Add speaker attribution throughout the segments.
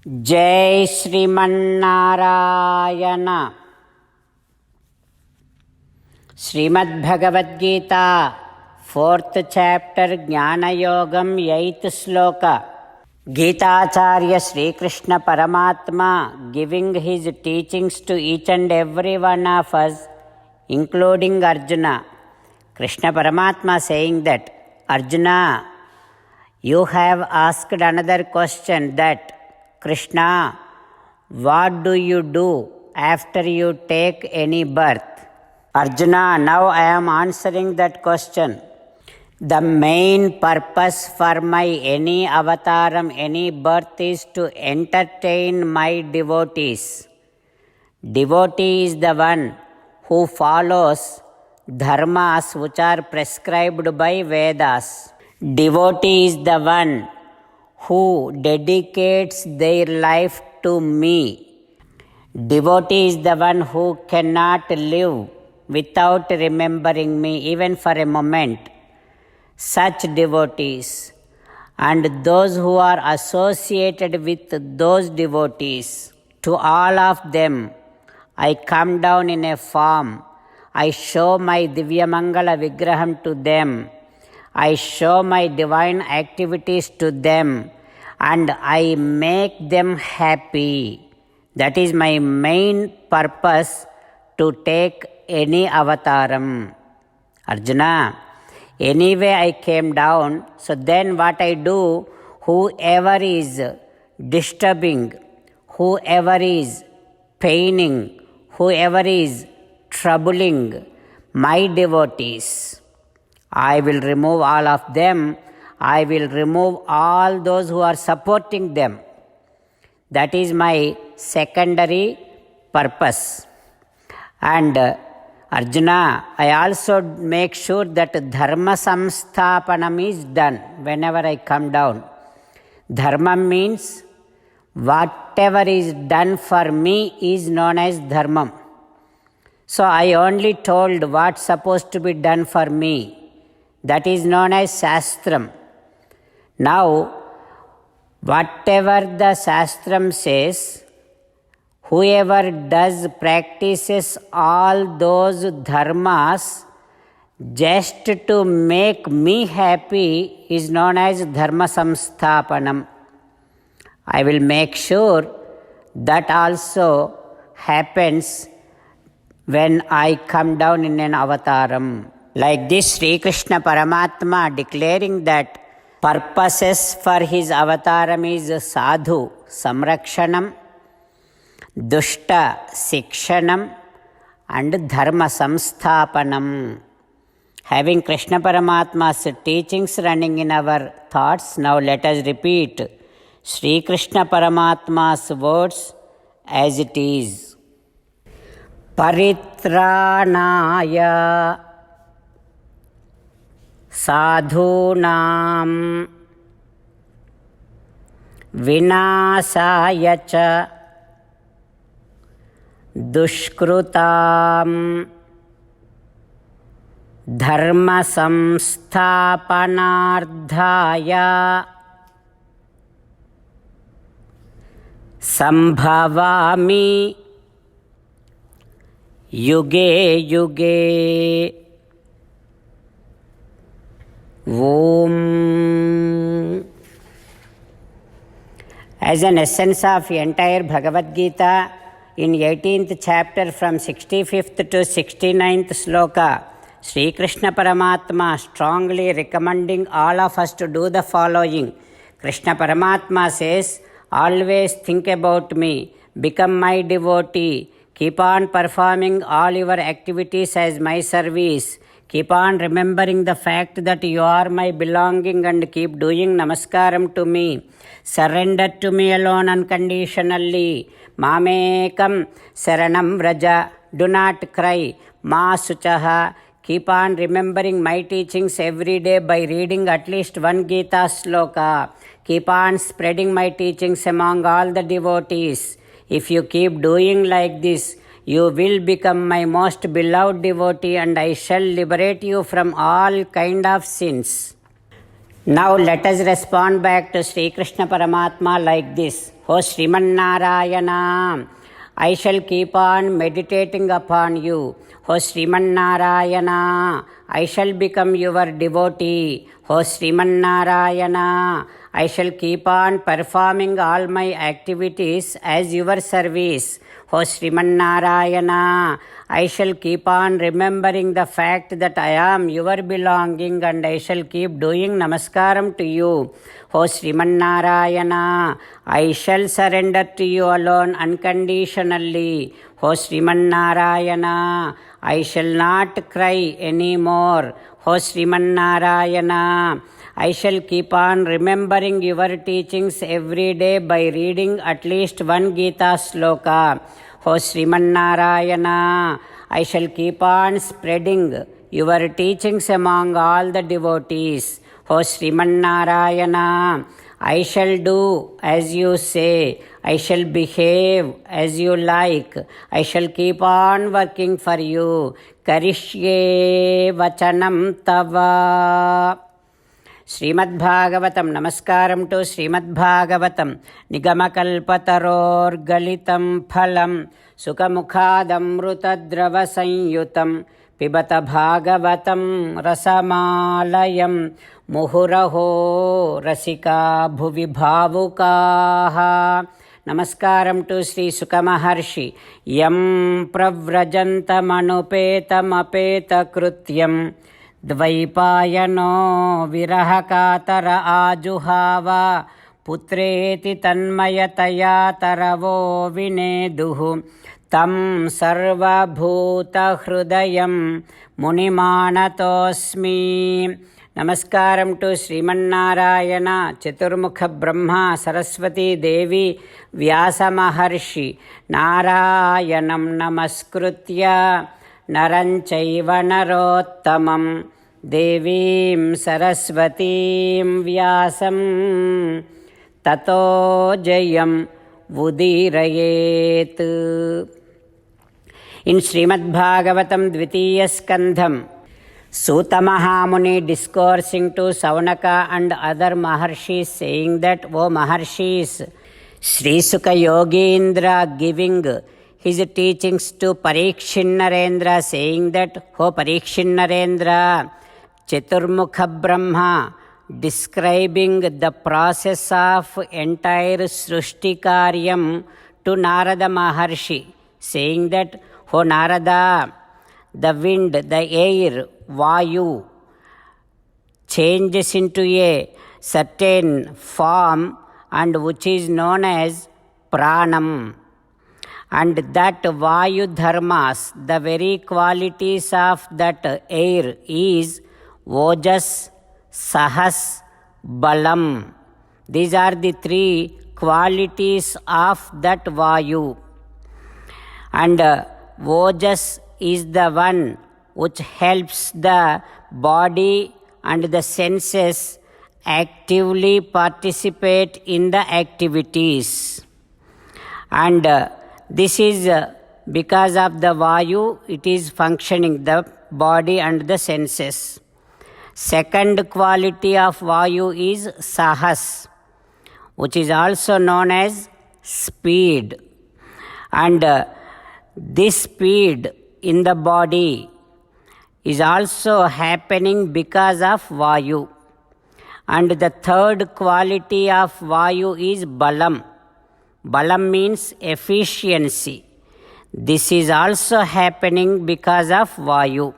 Speaker 1: जय Sriman Narayana. Shrimad Bhagavad Gita 4th chapter ज्ञानयोगम 8th श्लोक। गीताचार्य श्रीकृष्ण परमात्मा giving his teachings to each and every one of us, including Arjuna. Krishna Paramatma saying that, Arjuna, you have asked another question that, Krishna, what do you do after you take any birth? Arjuna, now I am answering that question. The main purpose for my any avataram, any birth is to entertain my devotees. Devotee is the one who follows dharmas which are prescribed by Vedas. Devotee is the one who dedicates their life to me. Devotee is the one who cannot live without remembering me even for a moment. Such devotees and those who are associated with those devotees, to all of them I come down in a form. I show my Divya Mangala Vigraham to them. I show my divine activities to them and I make them happy. That is my main purpose to take any avataram. Arjuna, anyway I came down, so then what I do, whoever is disturbing, whoever is paining, whoever is troubling my devotees, I will remove all of them. I will remove all those who are supporting them. That is my secondary purpose. And Arjuna, I also make sure that dharma samsthapanam is done whenever I come down. Dharma means whatever is done for me is known as dharmam. So I only told what's supposed to be done for me. That is known as Shastram. Now, whatever the Shastram says, whoever practices all those dharmas just to make me happy is known as dharma samsthapanam. I will make sure that also happens when I come down in an avataram. Like this, Sri Krishna Paramatma declaring that purposes for his avataram is sadhu samrakshanam, dushta sikshanam and dharma samsthapanam. Having Krishna Paramatma's teachings running in our thoughts, now let us repeat Sri Krishna Paramatma's words as it is. Paritranaya sadhunam vinasaya cha dushkrutam dharma samsthapanardhaya sambhavami yuge yuge. Om. As an essence of entire Bhagavad Gita, in 18th chapter from 65th to 69th sloka, Sri Krishna Paramatma strongly recommending all of us to do the following. Krishna Paramatma says, always think about me, become my devotee, keep on performing all your activities as my service. Keep on remembering the fact that you are my belonging and keep doing namaskaram to me. Surrender to me alone unconditionally. Mamekam saranam vraja. Do not cry. Ma suchaha. Keep on remembering my teachings every day by reading at least one Gita sloka. Keep on spreading my teachings among all the devotees. If you keep doing like this, you will become my most beloved devotee and I shall liberate you from all kind of sins. Now let us respond back to Sri Krishna Paramatma like this. O Srimannarayana. I shall keep on meditating upon you. O Srimannarayana. I shall become your devotee. O Srimannarayana. I shall keep on performing all my activities as your service. O Srimannarayana. I shall keep on remembering the fact that I am your belonging and I shall keep doing namaskaram to you. O Srimannarayana. I shall surrender to you alone unconditionally. O Srimannarayana. I shall not cry anymore. O Srimannarayana. I shall keep on remembering your teachings every day by reading at least one Gita sloka. O Srimannarayana. I shall keep on spreading your teachings among all the devotees. O Srimannarayana. I shall do as you say. I shall behave as you like. I shall keep on working for you. Karishye vachanam tava. Srimad-Bhagavatam. Namaskaram to Srimad-Bhagavatam. Nigamakalpatarorgalitam phalam Sukamukhadamrutadrava sanyutam Pibata Bhagavatam rasamalayam Muhuraho rasika bhuvi bhavukaha. Namaskaram to Sri Suka Maharshi. Yam pravrajantamanupeta krutyam Dvaipayano virahakatara ajuhava putreti tanmayataya taravo vineduhu tam sarvabhuta hrudayam munimanatosmi. Namaskaram to Srimannarayana, Chaturmukha Brahma, Saraswati Devi, Vyasa Maharshi. Narayanam namaskritya naranchaiva narottamam devim saraswatim vyasam tato jayam vudirayet. In Srimad Bhagavatam Dvitiya Skandham, Suta Mahamuni discoursing to Saunaka and other Maharshis, saying that, O Maharshis, Sri Suka Yogindra giving his teachings to Parikshin-Narendra, saying that, O Parikshin-Narendra, Chaturmukha Brahma describing the process of entire Srushti Karyam to Narada Maharshi, saying that, O Narada, the wind, the air, Vayu, changes into a certain form and which is known as Pranam. And that Vayu dharmas, the very qualities of that air is Ojas, Sahas, Balam. These are the three qualities of that Vayu. And Ojas is the one which helps the body and the senses actively participate in the activities. And this is because of the Vayu, it is functioning, the body and the senses. Second quality of Vayu is Sahas, which is also known as speed. And this speed in the body is also happening because of Vayu. And the third quality of Vayu is Balam. Balam means efficiency. This is also happening because of Vayu.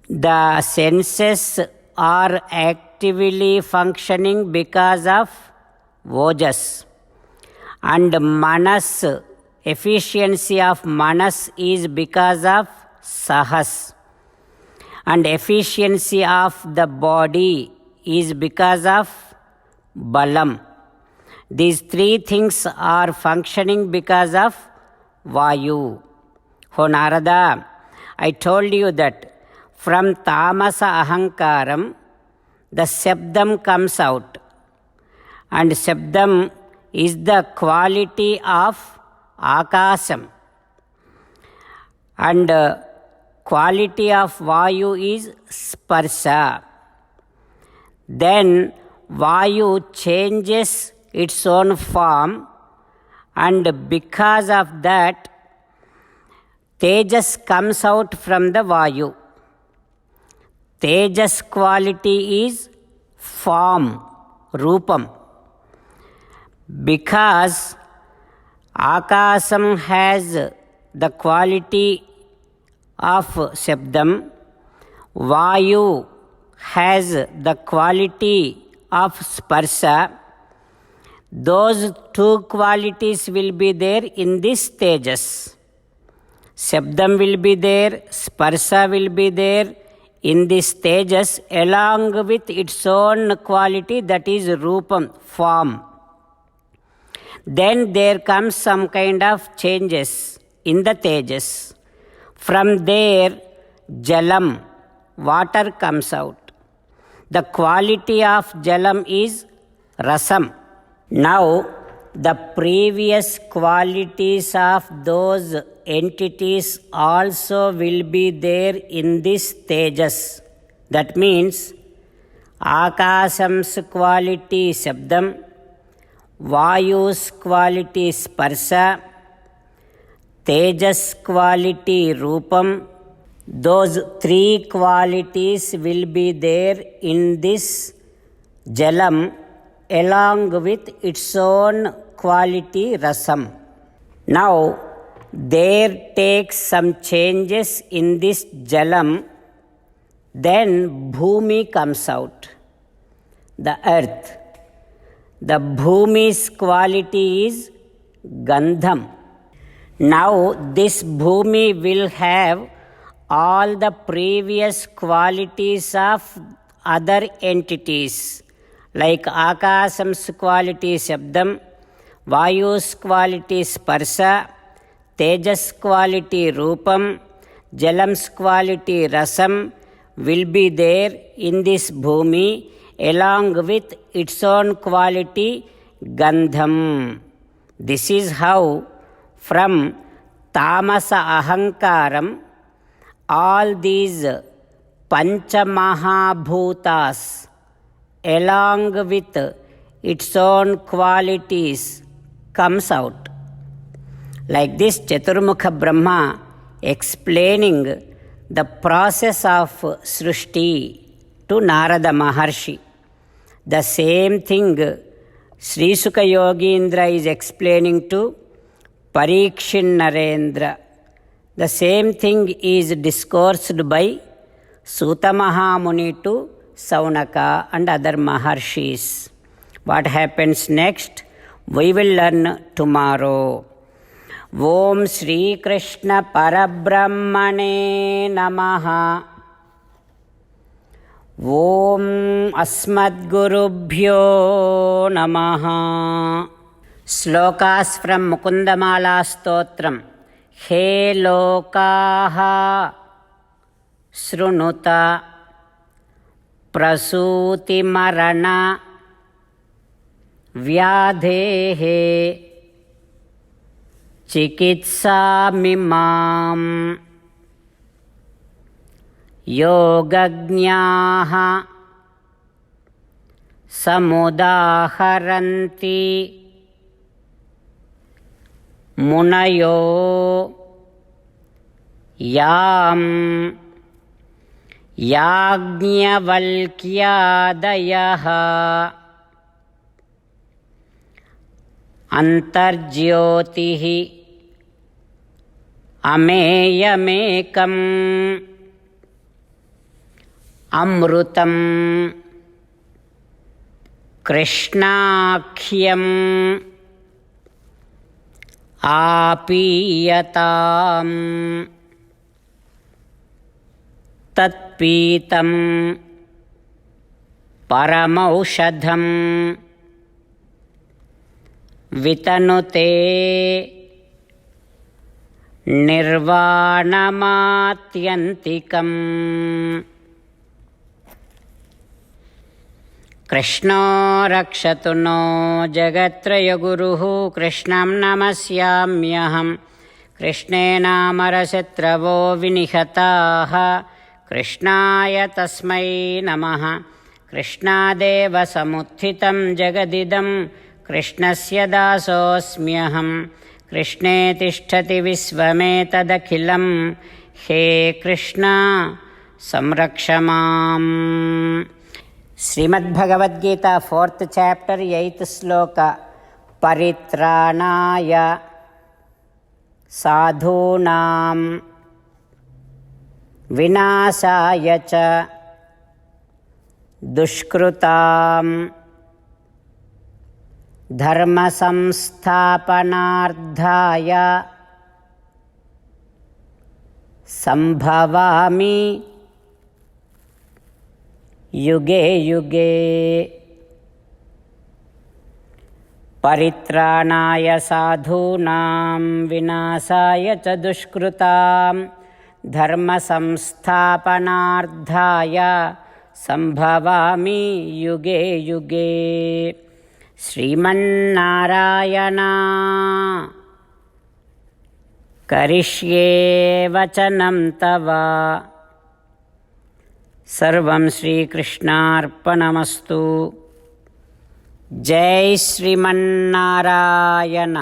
Speaker 1: The senses are actively functioning because of Ojas. And Manas, efficiency of Manas is because of Sahas. And efficiency of the body is because of Balam. These three things are functioning because of Vayu. O Narada, I told you that from Tamasa Ahankaram, the Shabdam comes out. And Shabdam is the quality of Akasam. And quality of Vayu is Sparsha. Then Vayu changes its own form, and because of that, Tejas comes out from the Vayu. Tejas quality is form, Rupam. Because Akasam has the quality of Shabdam, Vayu has the quality of Sparsa. Those two qualities will be there in this Tejas. Shabdam will be there, Sparsa will be there in this Tejas along with its own quality, that is Rupam, form. Then there comes some kind of changes in the Tejas. From there, Jalam, water comes out. The quality of Jalam is Rasam. Now, the previous qualities of those entities also will be there in this Tejas. That means, Akasam's quality Shabdam, Vayu's quality Sparsa, Tejas quality Rupam. Those three qualities will be there in this Jalam along with its own quality Rasam. Now, there takes some changes in this Jalam, then Bhumi comes out, the earth. The Bhumi's quality is Gandham. Now, this Bhumi will have all the previous qualities of other entities, like Akasam's quality Shabdam, Vayu's quality Sparsa, Tejas quality Rupam, Jalam's quality Rasam will be there in this Bhumi along with its own quality Gandham. This is how from Tamasa Ahankaram all these Panchamahabhutas along with its own qualities comes out. Like this Chaturmukha Brahma explaining the process of Srishti to Narada Maharshi. The same thing Sri Sukha Yogindra is explaining to Parikshin Narendra. The same thing is discoursed by Suta Mahamuni to Saunaka and other Maharshis. What happens next? We will learn tomorrow. Om Shri Krishna Parabrahmane Namaha. Om Asmadgurubhyo Namaha. Slokas from Mukundamala Stotram. He lokaha srunuta prasuti marana vyadhehe chikitsamimam yogajñāha samudaharanti munayo yam yajñavalkyaadayaha antarjyotihi ameyamekam amrutam krishnakhyam āpīyatāṃ tatpītam paramaushadham vitanute nirvānamatyantikam. Krishno rakshatu no jagatraya guruhu krishnam namasyamyaham. Krishnena marasatravo vinihataha krishnaya tasmai namaha. Krishnadeva samuthitam jagadidam कृष्णस्य दासोऽस्म्यहं कृष्णे तिष्ठति विश्वमेतदखिलं हे कृष्ण संरक्ष माम्। Shrimad Bhagavad Gita 4th chapter 8th श्लोक। परित्राणाय साधूनां विनाशाय च दुष्कृतां धर्मसंस्थापनार्थाय संभवामि युगे युगे। परित्राणाय साधूनां विनाशाय च दुष्कृतां धर्मसंस्थापनार्थाय संभवामि युगे युगे। श्रीमन्नारायण करिष्ये वचनं तव। सर्वं श्रीकृष्णार्पणमस्तु। जय श्रीमन्नारायण।